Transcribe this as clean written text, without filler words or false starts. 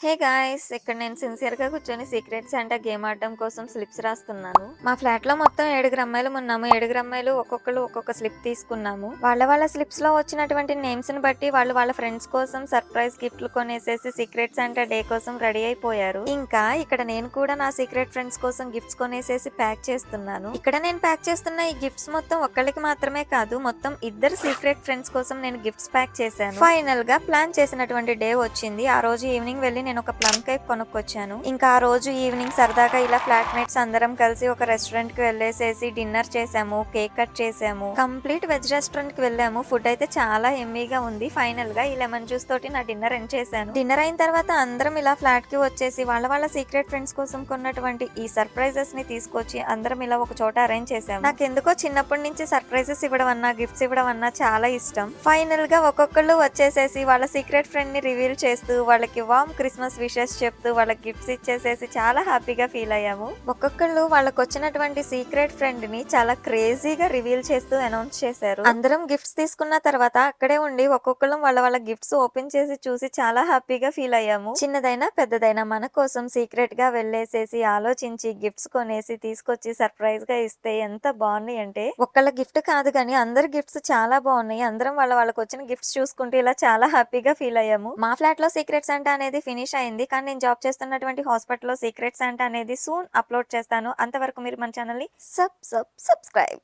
Hey guys! ఇక్కడ నేను సిన్సియర్‌గా కూర్చొని సీక్రెట్ శాంటా గేమ్ ఆడడం కోసం స్లిప్స్ రాస్తున్నాను. మా ఫ్లాట్‌లో మొత్తం 7 అమ్మాయిలం ఉన్నాము. 7 అమ్మాయిలు ఒక్కొక్కళ్ళు ఒక్కొక్క స్లిప్ తీసుకున్నాము. వాళ్ళ స్లిప్స్‌లో వచ్చినటువంటి నేమ్స్‌ని బట్టి వాళ్ళ ఫ్రెండ్స్ కోసం సర్ప్రైజ్ గిఫ్ట్‌లు కొనేసేసి సీక్రెట్ శాంటా డే కోసం రెడీ అయిపోయారు. ఇంకా ఇక్కడ నేను కూడా నా సీక్రెట్ ఫ్రెండ్స్ కోసం గిఫ్ట్స్ కొనేసేసి ప్యాక్ చేస్తున్నాను. ఇక్కడ నేను ప్యాక్ చేస్తున్న ఈ గిఫ్ట్స్ మొత్తం ఒక్కళ్ళకి మాత్రమే కాదు, మొత్తం ఇద్దరు సీక్రెట్ ఫ్రెండ్స్ కోసం నేను గిఫ్ట్స్ ప్యాక్ చేశాను. ఫైనల్‌గా ప్లాన్ చేసినటువంటి డే వచ్చింది. ఆ రోజు ఈవినింగ్ వెళ్ళి నేను ఒక ప్లమ్ కేక్ కొనుక్కొచ్చాను. ఇంకా ఆ రోజు ఈవినింగ్ సరదాగా ఇలా ఫ్లాట్ మేట్స్ అందరం కలిసి ఒక రెస్టారెంట్ కి వెళ్ళేసేసి డిన్నర్ చేసాము, కేక్ కట్ చేసాము. కంప్లీట్ వెజ్ రెస్టారెంట్ కి వెళ్ళాము. ఫుడ్ అయితే చాలా ఎమ్మీగా ఉంది. ఫైనల్ గా ఈ లెమన్ జ్యూస్ తోటి నా డిన్నర్ ఎండ్ చేశాను. డిన్నర్ అయిన తర్వాత అందరం ఇలా ఫ్లాట్ కి వచ్చేసి వాళ్ళ సీక్రెట్ ఫ్రెండ్స్ కోసం కొన్నటువంటి ఈ సర్ప్రైజెస్ ని తీసుకొచ్చి అందరం ఇలా ఒక చోట అరేంజ్ చేసాము. నాకెందుకో చిన్నప్పటి నుంచి సర్ప్రైజెస్ ఇవ్వడం అన్నా, గిఫ్ట్స్ ఇవ్వడం అన్నా చాలా ఇష్టం. ఫైనల్ గా ఒక్కొక్కళ్ళు వచ్చేసేసి వాళ్ళ సీక్రెట్ ఫ్రెండ్ ని రివీల్ చేస్తూ వాళ్ళకి వామ్ క్రిస్మస్ విషెస్ చెప్తూ వాళ్ళకి గిఫ్ట్స్ ఇచ్చేసేసి చాలా హ్యాపీగా ఫీల్ అయ్యాము. ఒక్కొక్కళ్ళు వాళ్ళకి వచ్చినటువంటి సీక్రెట్ ఫ్రెండ్ ని చాలా క్రేజీగా రివీల్ చేస్తూ అనౌన్స్ చేశారు. అందరం గిఫ్ట్స్ తీసుకున్న తర్వాత అక్కడే ఉండి ఒక్కొక్కళ్ళం వాళ్ళ గిఫ్ట్స్ ఓపెన్ చేసి చూసి చాలా హ్యాపీగా ఫీల్ అయ్యాము. చిన్నదైనా పెద్దదైనా మన కోసం సీక్రెట్ గా వెళ్ళేసేసి ఆలోచించి గిఫ్ట్స్ కొనేసి తీసుకొచ్చి సర్ప్రైజ్ గా ఇస్తే ఎంత బాగున్నాయి అంటే, ఒక్కళ్ళ గిఫ్ట్ కాదు కానీ అందరి గిఫ్ట్స్ చాలా బాగున్నాయి. అందరం వాళ్ళకి వచ్చిన గిఫ్ట్స్ చూసుకుంటూ ఇలా చాలా హ్యాపీగా ఫీల్ అయ్యాము. మా ఫ్లాట్ లో సీక్రెట్ శాంటా అనేది ఫినిష్ అయింది. కానీ నేను జాబ్ చేస్తున్నటువంటి హాస్పిటల్లో సీక్రెట్ శాంటా అనేది సూన్ అప్లోడ్ చేస్తాను. అంతవరకు మీరు మన ఛానల్ ని సబ్స్క్రైబ్.